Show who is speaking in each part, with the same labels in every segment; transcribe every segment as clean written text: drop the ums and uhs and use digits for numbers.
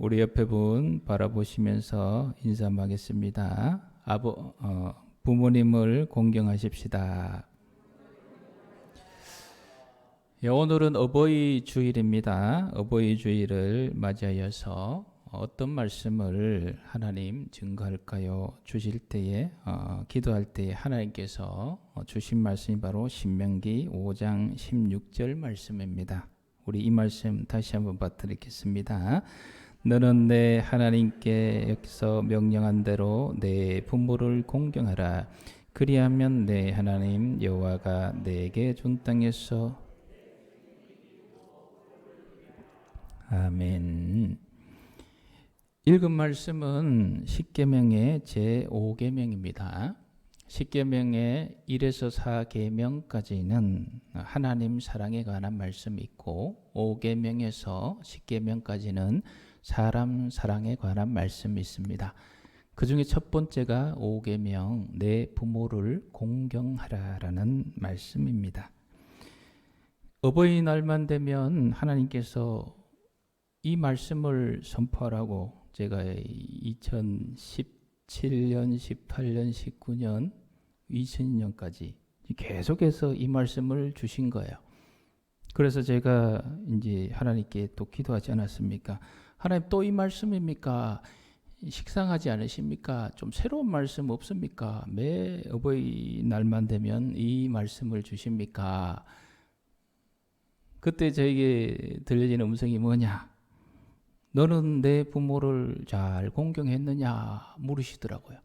Speaker 1: 우리 옆에 분 바라보시면서 인사하겠습니다. 부모님을 공경하십시다. 오늘은 어버이 주일입니다. 어버이 주일을 맞이하여서 어떤 말씀을 하나님 증거할까요? 주실 때에 기도할 때에 하나님께서 주신 말씀이 바로 신명기 5장 16절 말씀입니다. 우리 이 말씀 다시 한번 받드리겠습니다. 너는 내 하나님께 여기서 명령한 대로 내 부모를 공경하라. 그리하면 내 하나님 여호와가 내게 준 땅에서 아멘. 읽은 말씀은 십계명의 제5계명입니다. 십계명의 1에서 4계명까지는 하나님 사랑에 관한 말씀이 있고 5계명에서 10계명까지는 사람 사랑에 관한 말씀이 있습니다. 그 중에 첫 번째가 5계명 내 부모를 공경하라라는 말씀입니다. 어버이날만 되면 하나님께서 이 말씀을 선포하라고 제가 2017년, 18년, 19년, 2000년까지 계속해서 이 말씀을 주신 거예요. 그래서 제가 이제 하나님께 또 기도하지 않았습니까? 하나님 또 이 말씀입니까? 식상하지 않으십니까? 좀 새로운 말씀 없습니까? 매 어버이날만 되면 이 말씀을 주십니까? 그때 저에게 들려지는 음성이 뭐냐? 너는 내 부모를 잘 공경했느냐 물으시더라고요.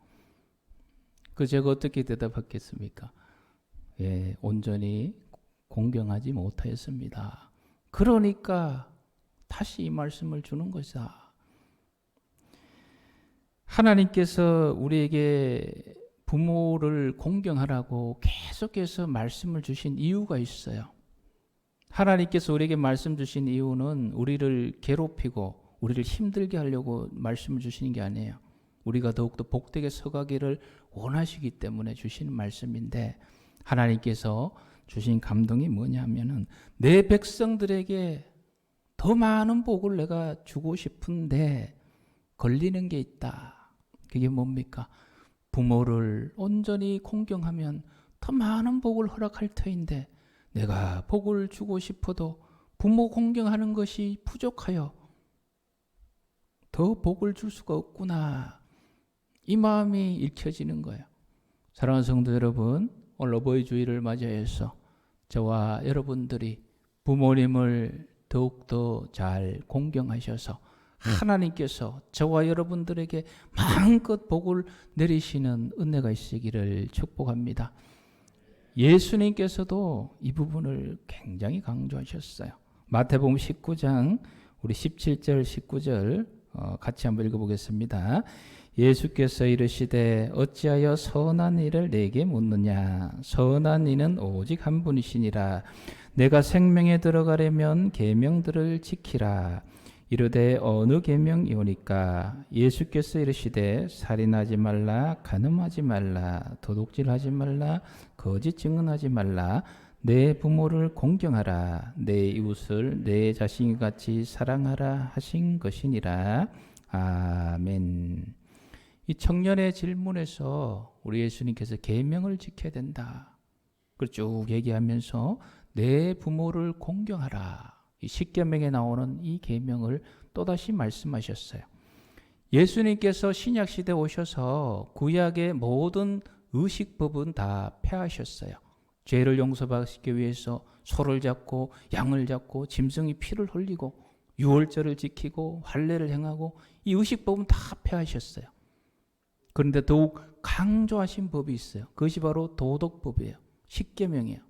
Speaker 1: 그 제가 어떻게 대답했겠습니까? 예, 온전히 공경하지 못하였습니다. 그러니까 다시 이 말씀을 주는 것이다. 하나님께서 우리에게 부모를 공경하라고 계속해서 말씀을 주신 이유가 있어요. 하나님께서 우리에게 말씀 주신 이유는 우리를 괴롭히고 우리를 힘들게 하려고 말씀을 주시는 게 아니에요. 우리가 더욱더 복되게 서가기를 원하시기 때문에 주시는 말씀인데, 하나님께서 주신 감동이 뭐냐면은 내 백성들에게 더 많은 복을 내가 주고 싶은데 걸리는 게 있다. 그게 뭡니까? 부모를 온전히 공경하면 더 많은 복을 허락할 터인데 내가 복을 주고 싶어도 부모 공경하는 것이 부족하여 더 복을 줄 수가 없구나. 이 마음이 읽혀지는 거예요. 사랑하는 성도 여러분, 오늘 어버이 주일을 맞이해서 저와 여러분들이 부모님을 더욱더 잘 공경하셔서 하나님께서 저와 여러분들에게 마음껏 복을 내리시는 은혜가 있으기를 축복합니다. 예수님께서도 이 부분을 굉장히 강조하셨어요. 마태복음 19장 우리 17절 19절 같이 한번 읽어보겠습니다. 예수께서 이르시되 어찌하여 선한 일을 내게 묻느냐? 선한 이는 오직 한 분이시니라. 내가 생명에 들어가려면 계명들을 지키라. 이르되 어느 계명이오니까? 예수께서 이르시되 살인하지 말라, 간음하지 말라, 도둑질하지 말라, 거짓 증언하지 말라, 내 부모를 공경하라, 내 이웃을 내 자신과 같이 사랑하라 하신 것이니라. 아멘. 이 청년의 질문에서 우리 예수님께서 계명을 지켜야 된다. 그걸 쭉 얘기하면서 내 부모를 공경하라. 이 십계명에 나오는 이 계명을 또다시 말씀하셨어요. 예수님께서 신약 시대에 오셔서 구약의 모든 의식법은 다 폐하셨어요. 죄를 용서받기 위해서 소를 잡고 양을 잡고 짐승이 피를 흘리고 유월절을 지키고 할례를 행하고 이 의식법은 다 폐하셨어요. 그런데 더욱 강조하신 법이 있어요. 그것이 바로 도덕법이에요. 십계명이에요.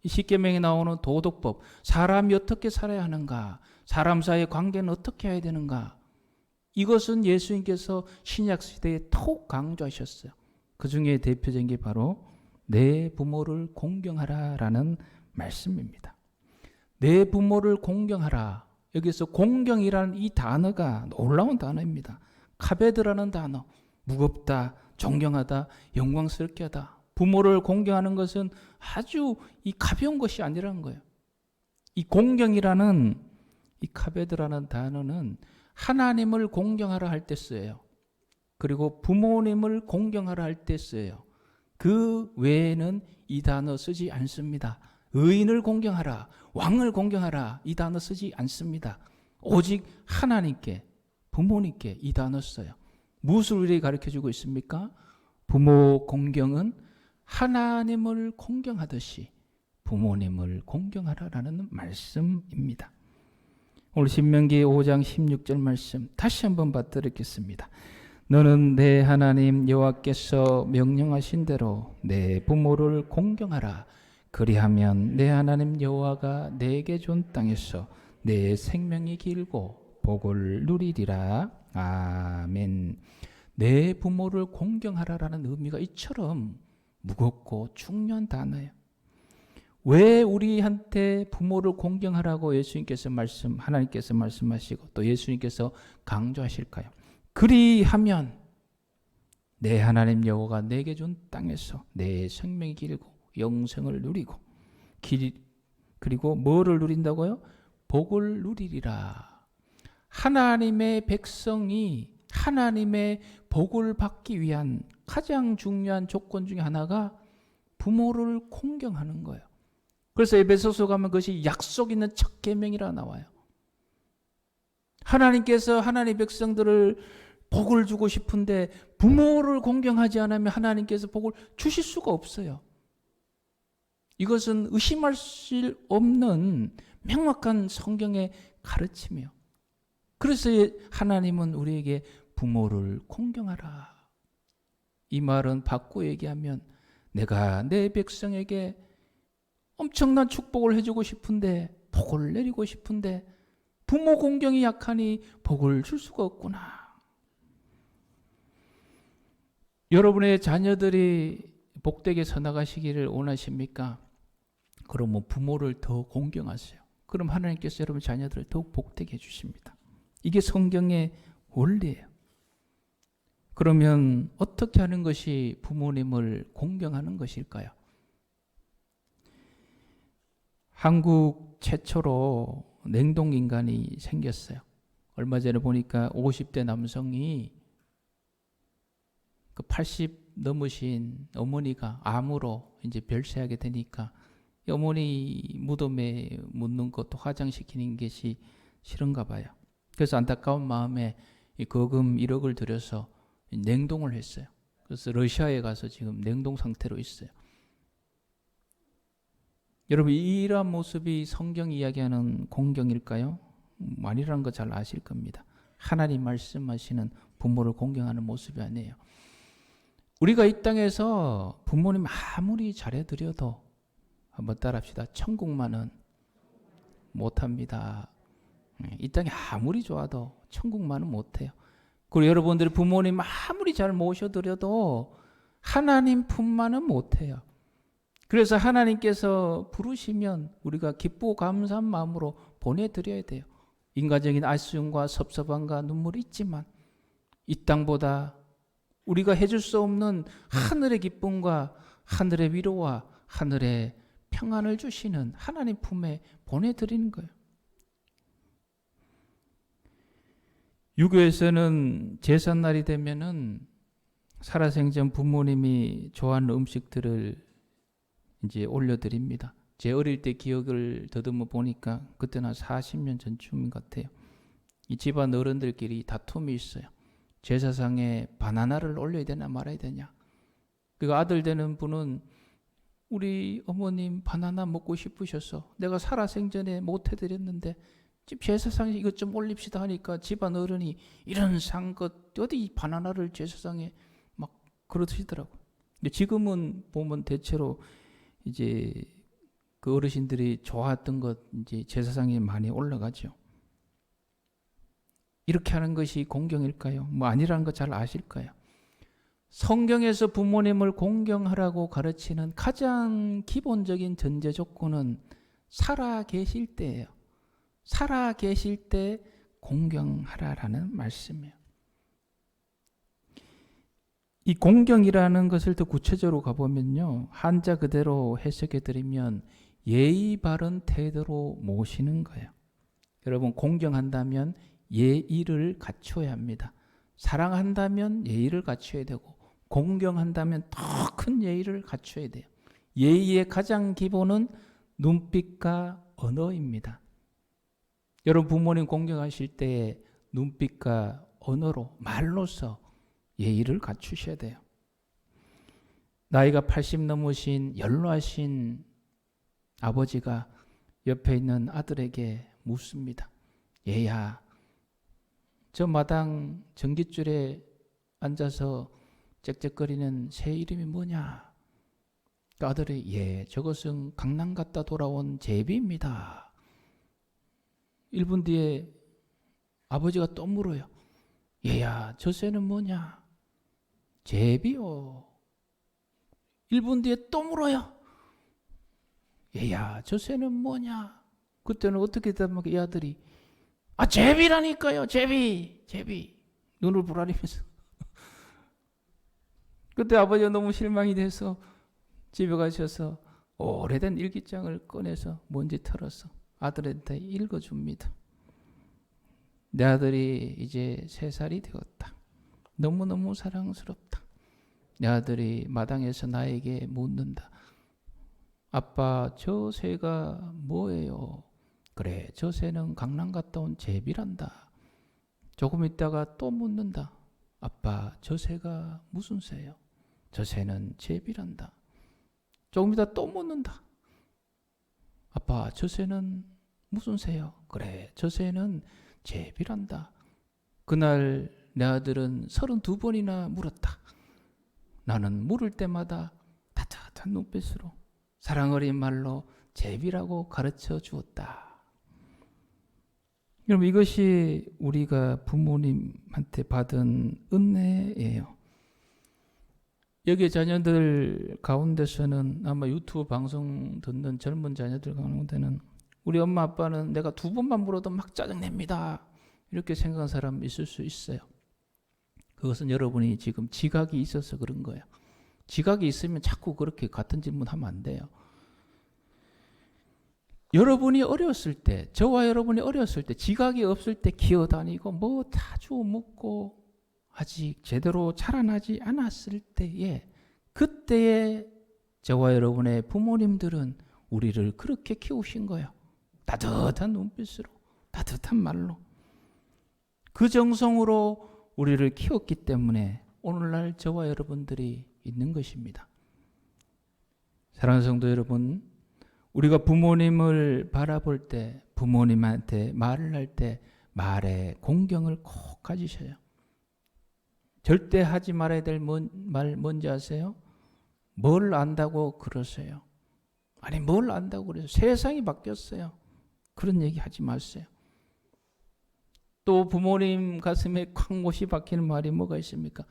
Speaker 1: 이 십계명에 나오는 도덕법, 사람이 어떻게 살아야 하는가, 사람 사이의 관계는 어떻게 해야 되는가, 이것은 예수님께서 신약 시대에 톡 강조하셨어요. 그 중에 대표적인 게 바로 내 부모를 공경하라라는 말씀입니다. 내 부모를 공경하라. 여기서 공경이라는 이 단어가 놀라운 단어입니다. 카베드라는 단어, 무겁다, 존경하다, 영광스럽게 하다. 부모를 공경하는 것은 아주 이 가벼운 것이 아니라는 거예요. 이 공경이라는 이 카베드라는 단어는 하나님을 공경하라 할 때 써요. 그리고 부모님을 공경하라 할 때 써요. 그 외에는 이 단어 쓰지 않습니다. 의인을 공경하라, 왕을 공경하라 이 단어 쓰지 않습니다. 오직 하나님께, 부모님께 이 단어 써요. 무엇을 우리에게 가르쳐주고 있습니까? 부모 공경은 하나님을 공경하듯이 부모님을 공경하라라는 말씀입니다. 오늘 신명기 5장 16절 말씀 다시 한번 받들겠습니다. 너는 내 하나님 여호와께서 명령하신 대로 내 부모를 공경하라. 그리하면 내 하나님 여호와가 내게 준 땅에서 내 생명이 길고 복을 누리리라. 아멘. 내 부모를 공경하라라는 의미가 이처럼 무겁고 중요한 단어예요. 왜 우리한테 부모를 공경하라고 하나님께서 말씀하시고 또 예수님께서 강조하실까요? 그리하면 내 하나님 여호와가 내게 준 땅에서 내 생명이 길고 영생을 누리고 그리고 뭐를 누린다고요? 복을 누리리라. 하나님의 백성이 하나님의 복을 받기 위한 가장 중요한 조건 중에 하나가 부모를 공경하는 거예요. 그래서 에베소서 가면 그것이 약속 있는 첫 계명이라 나와요. 하나님께서 하나님의 백성들을 복을 주고 싶은데 부모를 공경하지 않으면 하나님께서 복을 주실 수가 없어요. 이것은 의심할 수 없는 명확한 성경의 가르침이에요. 그래서 하나님은 우리에게 부모를 공경하라. 이 말은 바꿔 얘기하면 내가 내 백성에게 엄청난 축복을 해주고 싶은데 복을 내리고 싶은데 부모 공경이 약하니 복을 줄 수가 없구나. 여러분의 자녀들이 복되게 서나가시기를 원하십니까? 그러면 부모를 더 공경하세요. 그럼 하나님께서 여러분 자녀들을 더욱 복되게 해주십니다. 이게 성경의 원리예요. 그러면 어떻게 하는 것이 부모님을 공경하는 것일까요? 한국 최초로 냉동인간이 생겼어요. 얼마 전에 보니까 50대 남성이 그 80 넘으신 어머니가 암으로 이제 별세하게 되니까 어머니 무덤에 묻는 것도 화장시키는 것이 싫은가 봐요. 그래서 안타까운 마음에 이 거금 1억을 들여서 냉동을 했어요. 그래서 러시아에 가서 지금 냉동 상태로 있어요. 여러분 이러한 모습이 성경 이야기하는 공경일까요? 아니라는 거 잘 아실 겁니다. 하나님 말씀하시는 부모를 공경하는 모습이 아니에요. 우리가 이 땅에서 부모님 아무리 잘해드려도 한번 따라합시다. 천국만은 못합니다. 이 땅이 아무리 좋아도 천국만은 못해요. 그리고 여러분들이 부모님 아무리 잘 모셔드려도 하나님 품만은 못해요. 그래서 하나님께서 부르시면 우리가 기쁘고 감사한 마음으로 보내드려야 돼요. 인간적인 아쉬움과 섭섭함과 눈물이 있지만 이 땅보다 우리가 해줄 수 없는 하늘의 기쁨과 하늘의 위로와 하늘의 평안을 주시는 하나님 품에 보내드리는 거예요. 유교에서는 제삿날이 되면은 살아생전 부모님이 좋아하는 음식들을 이제 올려드립니다. 제 어릴 때 기억을 더듬어 보니까 그때는 한 40년 전쯤인 것 같아요. 이 집안 어른들끼리 다툼이 있어요. 제사상에 바나나를 올려야 되나 말아야 되냐. 그 아들 되는 분은 우리 어머님 바나나 먹고 싶으셔서 내가 살아생전에 못 해드렸는데 집 제사상에 이것 좀 올립시다 하니까 집안 어른이 이런 상것 어디 바나나를 제사상에 막 그러시더라고. 근데 지금은 보면 대체로 이제 그 어르신들이 좋아했던 것 이제 제사상에 많이 올라가죠. 이렇게 하는 것이 공경일까요? 뭐 아니라는 거 잘 아실까요? 성경에서 부모님을 공경하라고 가르치는 가장 기본적인 전제 조건은 살아 계실 때예요. 살아 계실 때 공경하라라는 말씀이에요. 이 공경이라는 것을 더 구체적으로 가보면요. 한자 그대로 해석해 드리면 예의 바른 태도로 모시는 거예요. 여러분 공경한다면 예의를 갖춰야 합니다. 사랑한다면 예의를 갖춰야 되고 공경한다면 더 큰 예의를 갖춰야 돼요. 예의의 가장 기본은 눈빛과 언어입니다. 여러분 부모님 공경하실 때에 눈빛과 언어로 말로써 예의를 갖추셔야 돼요. 나이가 80 넘으신 연로하신 아버지가 옆에 있는 아들에게 묻습니다. 얘야, 저 마당 전깃줄에 앉아서 짹짹거리는 새 이름이 뭐냐? 그 아들이 예, 저것은 강남 갔다 돌아온 제비입니다. 1분 뒤에 아버지가 또 물어요. 얘야, 저 새는 뭐냐? 제비요. 1분 뒤에 또 물어요. 얘야, 저 새는 뭐냐? 그때는 어떻게 대답하면 이 아들이 제비라니까요. 제비. 눈을 부라리면서. 그때 아버지가 너무 실망이 돼서 집에 가셔서 오래된 일기장을 꺼내서 먼지 털어서 아들한테 읽어줍니다. 내 아들이 이제 3살이 되었다. 너무너무 사랑스럽다. 내 아들이 마당에서 나에게 묻는다. 아빠, 저 새가 뭐예요? 그래, 저 새는 강남 갔다 온 제비란다. 조금 있다가 또 묻는다. 아빠, 저 새가 무슨 새요? 저 새는 제비란다. 조금 있다 또 묻는다. 아빠, 저 새는 무슨 새요? 그래, 저 새는 제비란다. 그날 내 아들은 32번이나 물었다. 나는 물을 때마다 따뜻한 눈빛으로 사랑 어린 말로 제비라고 가르쳐 주었다. 여러분, 이것이 우리가 부모님한테 받은 은혜예요. 여기 자녀들 가운데서는 아마 유튜브 방송 듣는 젊은 자녀들 가운데는 우리 엄마 아빠는 내가 2번만 물어도 막 짜증냅니다. 이렇게 생각하는 사람 있을 수 있어요. 그것은 여러분이 지금 지각이 있어서 그런 거예요. 지각이 있으면 자꾸 그렇게 같은 질문 하면 안 돼요. 여러분이 어렸을 때, 저와 여러분이 어렸을 때, 지각이 없을 때 기어다니고 뭐 자주 묻고 아직 제대로 자라나지 않았을 때에, 그때에 저와 여러분의 부모님들은 우리를 그렇게 키우신 거예요. 따뜻한 눈빛으로, 따뜻한 말로. 그 정성으로 우리를 키웠기 때문에 오늘날 저와 여러분들이 있는 것입니다. 사랑하는 성도 여러분, 우리가 부모님을 바라볼 때, 부모님한테 말을 할 때 말에 공경을 꼭 가지셔요. 절대 하지 말아야 될 말 뭔지 아세요? 뭘 안다고 그러세요? 아니, 뭘 안다고 그러세요? 세상이 바뀌었어요. 그런 얘기 하지 마세요. 또 부모님 가슴에 콱 못이 박히는 말이 뭐가 있습니까?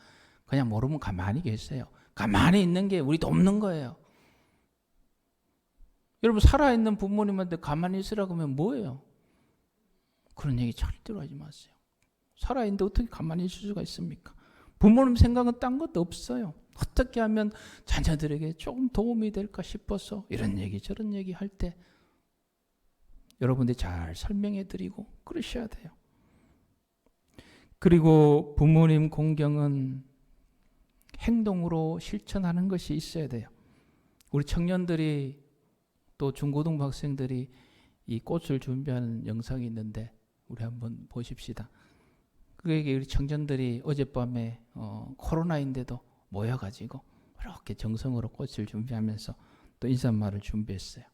Speaker 1: 그냥 모르면 가만히 계세요. 가만히 있는 게 우리 돕는 거예요. 여러분, 살아있는 부모님한테 가만히 있으라고 하면 뭐예요? 그런 얘기 절대로 하지 마세요. 살아있는데 어떻게 가만히 있을 수가 있습니까? 부모님 생각은 딴 것도 없어요. 어떻게 하면 자녀들에게 조금 도움이 될까 싶어서 이런 얘기 저런 얘기 할 때 여러분들이 잘 설명해 드리고 그러셔야 돼요. 그리고 부모님 공경은 행동으로 실천하는 것이 있어야 돼요. 우리 청년들이 또 중고등부 학생들이 이 꽃을 준비하는 영상이 있는데 우리 한번 보십시다. 그게 우리 청년들이 어젯밤에 코로나인데도 모여가지고 이렇게 정성으로 꽃을 준비하면서 또 인사말을 준비했어요.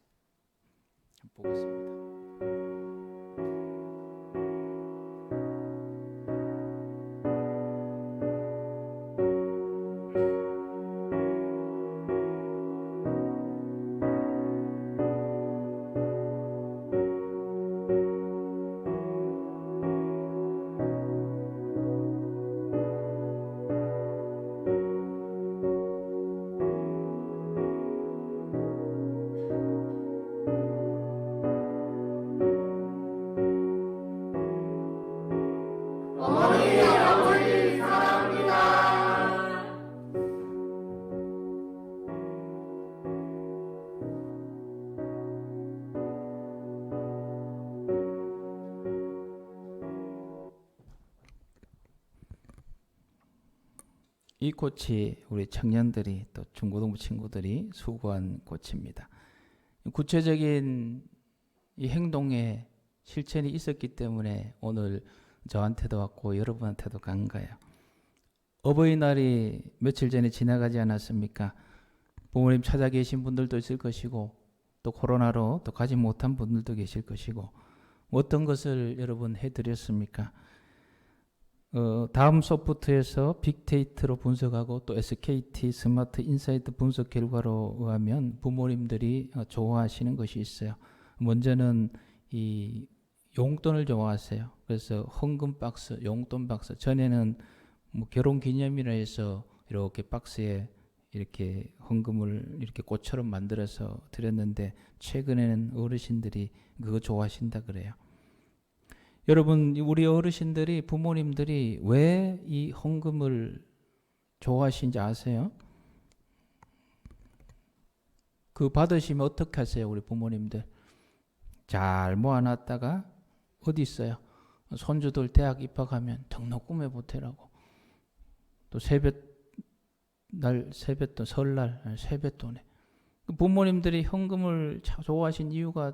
Speaker 1: 보겠습니다. 이 꽃이 우리 청년들이 또 중고등부 친구들이 수고한 꽃입니다. 구체적인 이 행동에 실천이 있었기 때문에 오늘 저한테도 왔고 여러분한테도 간 거예요. 어버이날이 며칠 전에 지나가지 않았습니까? 부모님 찾아 계신 분들도 있을 것이고 또 코로나로 또 가지 못한 분들도 계실 것이고 어떤 것을 여러분 해드렸습니까? 다음 소프트에서 빅데이터로 분석하고 또 SKT 스마트 인사이트 분석 결과로 의하면 부모님들이 좋아하시는 것이 있어요. 먼저는 이 용돈을 좋아하세요. 그래서 헌금 박스, 용돈 박스. 전에는 뭐 결혼 기념이라 해서 이렇게 박스에 이렇게 헌금을 이렇게 꽃처럼 만들어서 드렸는데 최근에는 어르신들이 그거 좋아하신다 그래요. 여러분, 우리 어르신들이 부모님들이 왜 이 헌금을 좋아하시는지 아세요? 그 받으시면 어떻게 하세요? 우리 부모님들 잘 모아놨다가 어디 있어요? 손주들 대학 입학하면 등록금에 보태라고 또 세뱃돈, 설날 세뱃돈에 부모님들이 현금을 좋아하신 이유가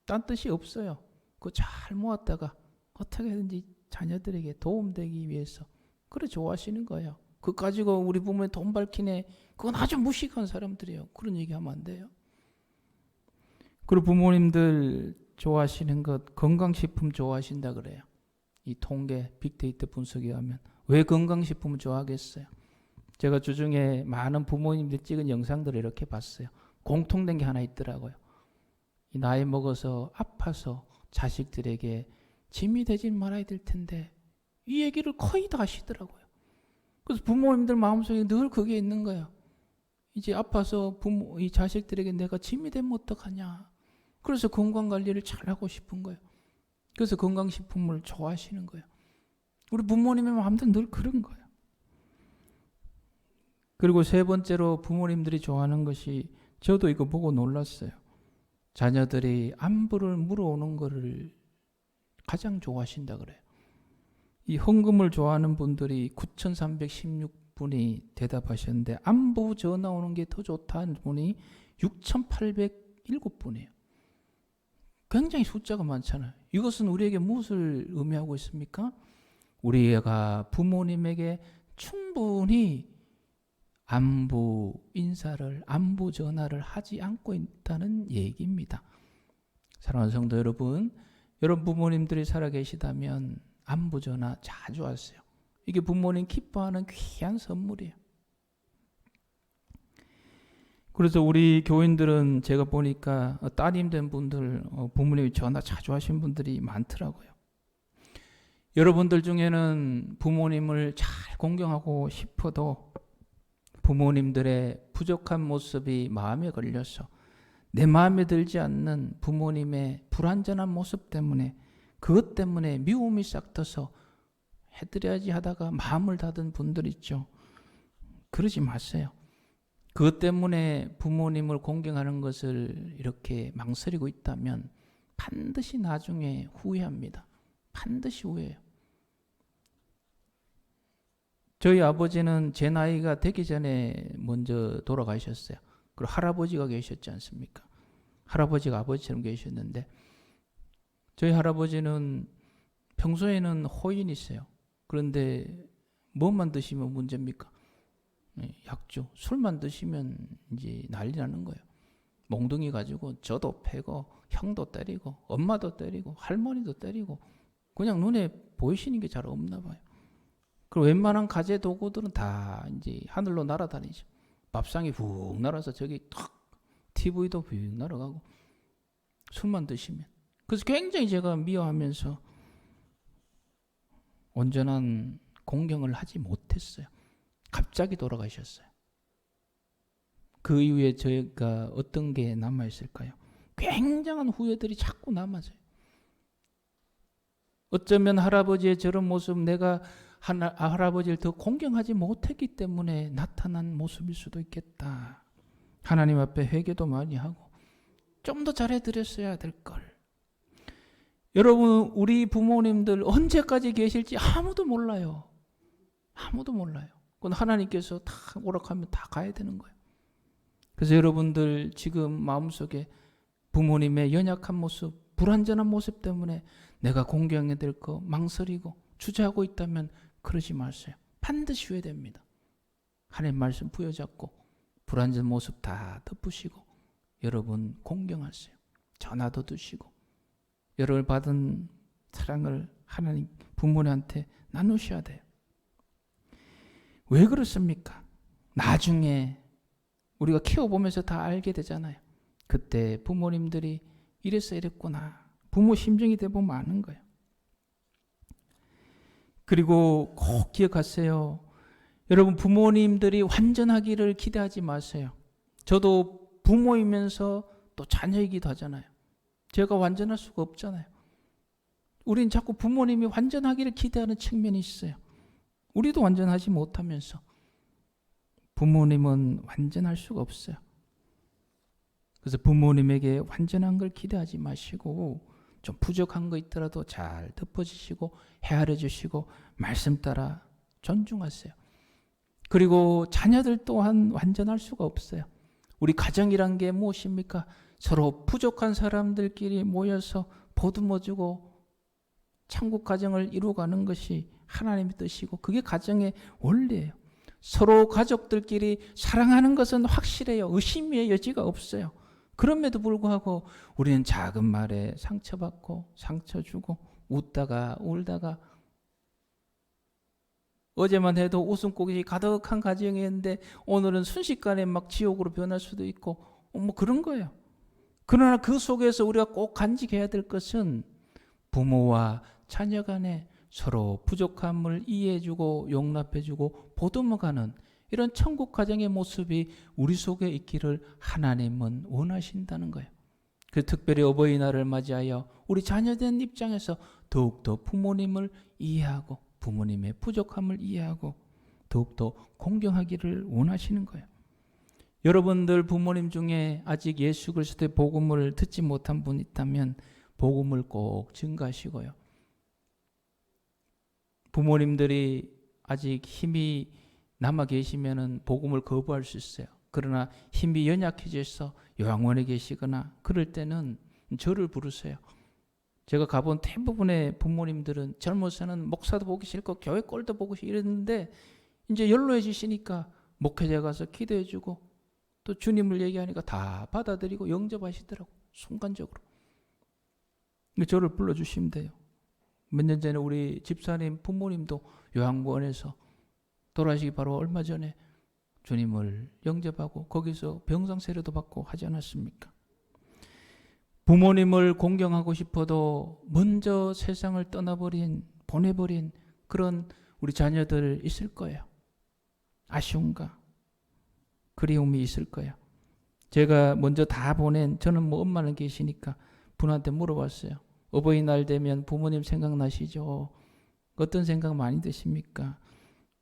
Speaker 1: 딴 뜻이 없어요. 그거 잘 모았다가 어떻게든지 자녀들에게 도움되기 위해서 그래 좋아하시는 거예요. 그거 가지고 우리 부모님 돈 밝히네. 그건 아주 무식한 사람들이에요. 그런 얘기하면 안 돼요. 그리고 부모님들 좋아하시는 것 건강식품 좋아하신다 그래요. 이 통계 빅데이터 분석에 하면 왜 건강식품을 좋아하겠어요? 제가 주중에 많은 부모님들 찍은 영상들을 이렇게 봤어요. 공통된 게 하나 있더라고요. 이 나이 먹어서 아파서 자식들에게 짐이 되지 말아야 될 텐데 이 얘기를 거의 다 하시더라고요. 그래서 부모님들 마음속에 늘 그게 있는 거예요. 이제 아파서 이 자식들에게 내가 짐이 되면 어떡하냐. 그래서 건강관리를 잘하고 싶은 거예요. 그래서 건강식품을 좋아하시는 거예요. 우리 부모님의 마음도 늘 그런 거예요. 그리고 세 번째로 부모님들이 좋아하는 것이 저도 이거 보고 놀랐어요. 자녀들이 안부를 물어오는 것을 가장 좋아하신다 그래요. 이 헌금을 좋아하는 분들이 9,316분이 대답하셨는데 안부 전화 오는 게 더 좋다는 분이 6,807분이에요. 굉장히 숫자가 많잖아요. 이것은 우리에게 무엇을 의미하고 있습니까? 우리가 부모님에게 충분히 안부 인사를, 안부 전화를 하지 않고 있다는 얘기입니다. 사랑하는 성도 여러분, 여러분 부모님들이 살아계시다면 안부 전화 자주 하세요. 이게 부모님 기뻐하는 귀한 선물이에요. 그래서 우리 교인들은 제가 보니까 따님 된 분들, 부모님이 전화 자주 하신 분들이 많더라고요. 여러분들 중에는 부모님을 잘 공경하고 싶어도 부모님들의 부족한 모습이 마음에 걸려서 내 마음에 들지 않는 부모님의 불완전한 모습 때문에 그것 때문에 미움이 싹 터서 해드려야지 하다가 마음을 닫은 분들 있죠. 그러지 마세요. 그것 때문에 부모님을 공경하는 것을 이렇게 망설이고 있다면 반드시 나중에 후회합니다. 반드시 후회해요. 저희 아버지는 제 나이가 되기 전에 먼저 돌아가셨어요. 그리고 할아버지가 계셨지 않습니까? 할아버지가 아버지처럼 계셨는데 저희 할아버지는 평소에는 호인이세요. 그런데 뭐만 드시면 문제입니까? 약주, 술만 드시면 이제 난리 나는 거예요. 몽둥이 가지고 저도 패고 형도 때리고 엄마도 때리고 할머니도 때리고 그냥 눈에 보이시는 게 잘 없나 봐요. 그리고 웬만한 가재 도구들은 다 이제 하늘로 날아다니죠. 밥상이 훅 날아서 저기 탁 TV도 훅 날아가고 술만 드시면. 그래서 굉장히 제가 미워하면서 온전한 공경을 하지 못했어요. 갑자기 돌아가셨어요. 그 이후에 저희가 어떤 게 남아있을까요? 굉장한 후회들이 자꾸 남아져요. 어쩌면 할아버지의 저런 모습 내가 할아버지를 더 공경하지 못했기 때문에 나타난 모습일 수도 있겠다. 하나님 앞에 회개도 많이 하고 좀 더 잘해드렸어야 될 걸. 여러분 우리 부모님들 언제까지 계실지 아무도 몰라요. 아무도 몰라요. 그건 하나님께서 다 오락하면 다 가야 되는 거예요. 그래서 여러분들 지금 마음속에 부모님의 연약한 모습, 불완전한 모습 때문에 내가 공경해야 될 거 망설이고 주저하고 있다면 그러지 마세요. 반드시 해야 됩니다. 하나님 말씀 부여잡고 불완전한 모습 다 덮으시고 여러분 공경하세요. 전화도 드시고 여러분 받은 사랑을 하나님 부모님한테 나누셔야 돼요. 왜 그렇습니까? 나중에 우리가 키워보면서 다 알게 되잖아요. 그때 부모님들이 이랬어 이랬구나. 부모 심정이 돼보면 아는 거예요. 그리고 꼭 기억하세요. 여러분 부모님들이 완전하기를 기대하지 마세요. 저도 부모이면서 또 자녀이기도 하잖아요. 제가 완전할 수가 없잖아요. 우린 자꾸 부모님이 완전하기를 기대하는 측면이 있어요. 우리도 완전하지 못하면서 부모님은 완전할 수가 없어요. 그래서 부모님에게 완전한 걸 기대하지 마시고 좀 부족한 거 있더라도 잘 덮어주시고 헤아려 주시고 말씀 따라 존중하세요. 그리고 자녀들 또한 완전할 수가 없어요. 우리 가정이란 게 무엇입니까? 서로 부족한 사람들끼리 모여서 보듬어주고 천국 가정을 이루어가는 것이 하나님의 뜻이고 그게 가정의 원리예요. 서로 가족들끼리 사랑하는 것은 확실해요. 의심의 여지가 없어요. 그럼에도 불구하고 우리는 작은 말에 상처받고 상처 주고 웃다가 울다가 어제만 해도 웃음꽃이 가득한 가정이었는데 오늘은 순식간에 막 지옥으로 변할 수도 있고 뭐 그런 거예요. 그러나 그 속에서 우리가 꼭 간직해야 될 것은 부모와 자녀 간에 서로 부족함을 이해해주고 용납해주고 보듬어가는 이런 천국 가정의 모습이 우리 속에 있기를 하나님은 원하신다는 거예요. 그 특별히 어버이날을 맞이하여 우리 자녀된 입장에서 더욱더 부모님을 이해하고 부모님의 부족함을 이해하고 더욱더 공경하기를 원하시는 거예요. 여러분들 부모님 중에 아직 예수 그리스도의 복음을 듣지 못한 분 있다면 복음을 꼭 증가하시고요. 부모님들이 아직 힘이 남아 계시면은 복음을 거부할 수 있어요. 그러나 힘이 연약해져서 요양원에 계시거나 그럴 때는 저를 부르세요. 제가 가본 대부분의 부모님들은 젊어서는 목사도 보기 싫고 교회 꼴도 보고 싫고 이랬는데 이제 연로해지시니까 목회자 가서 기도해주고 또 주님을 얘기하니까 다 받아들이고 영접하시더라고. 순간적으로. 저를 불러주시면 돼요. 몇 년 전에 우리 집사님 부모님도 요양원에서 돌아가시기 바로 얼마 전에 주님을 영접하고 거기서 병상세례도 받고 하지 않았습니까? 부모님을 공경하고 싶어도 먼저 세상을 보내버린 그런 우리 자녀들 있을 거예요. 아쉬움과 그리움이 있을 거예요. 제가 먼저 다 보낸, 저는 뭐 엄마는 계시니까 분한테 물어봤어요. 어버이날 되면 부모님 생각나시죠? 어떤 생각 많이 드십니까?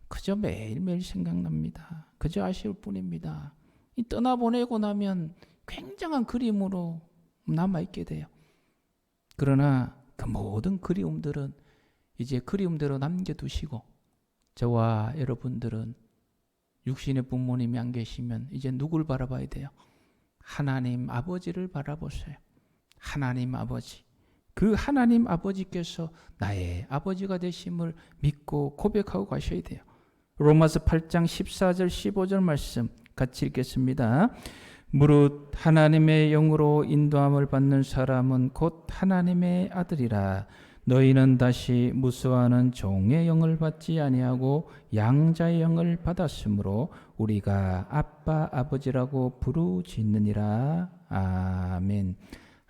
Speaker 1: 그저 매일매일 생각납니다. 그저 아쉬울 뿐입니다. 이 떠나보내고 나면 굉장한 그리움으로 남아있게 돼요. 그러나 그 모든 그리움들은 이제 그리움대로 남겨두시고 저와 여러분들은 육신의 부모님이 안 계시면 이제 누굴 바라봐야 돼요? 하나님 아버지를 바라보세요. 하나님 아버지. 그 하나님 아버지께서 나의 아버지가 되심을 믿고 고백하고 가셔야 돼요. 로마서 8장 14절 15절 말씀 같이 읽겠습니다. 무릇 하나님의 영으로 인도함을 받는 사람은 곧 하나님의 아들이라. 너희는 다시 무수하는 종의 영을 받지 아니하고 양자의 영을 받았으므로 우리가 아빠 아버지라고 부르짖느니라. 아멘.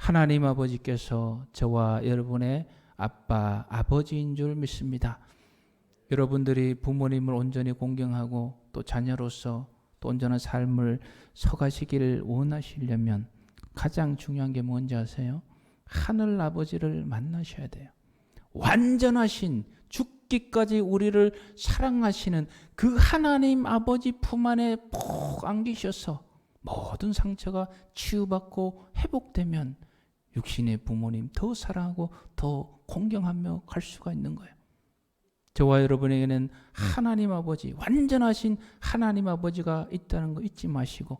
Speaker 1: 하나님 아버지께서 저와 여러분의 아빠 아버지인 줄 믿습니다. 여러분들이 부모님을 온전히 공경하고 또 자녀로서 또 온전한 삶을 서가시기를 원하시려면 가장 중요한 게 뭔지 아세요? 하늘 아버지를 만나셔야 돼요. 완전하신 죽기까지 우리를 사랑하시는 그 하나님 아버지 품 안에 푹 안기셔서 모든 상처가 치유받고 회복되면 육신의 부모님 더 사랑하고 더 공경하며 갈 수가 있는 거예요. 저와 여러분에게는 하나님 아버지, 완전하신 하나님 아버지가 있다는 거 잊지 마시고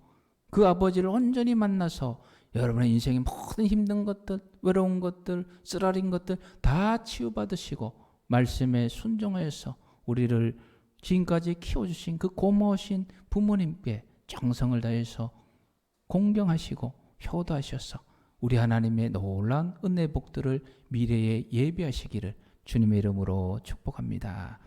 Speaker 1: 그 아버지를 온전히 만나서 여러분의 인생의 모든 힘든 것들, 외로운 것들, 쓰라린 것들 다 치유받으시고 말씀에 순종하여서 우리를 지금까지 키워주신 그 고마우신 부모님께 정성을 다해서 공경하시고 효도하셔서 우리 하나님의 놀라운 은혜 복들을 미래에 예비하시기를 주님의 이름으로 축복합니다.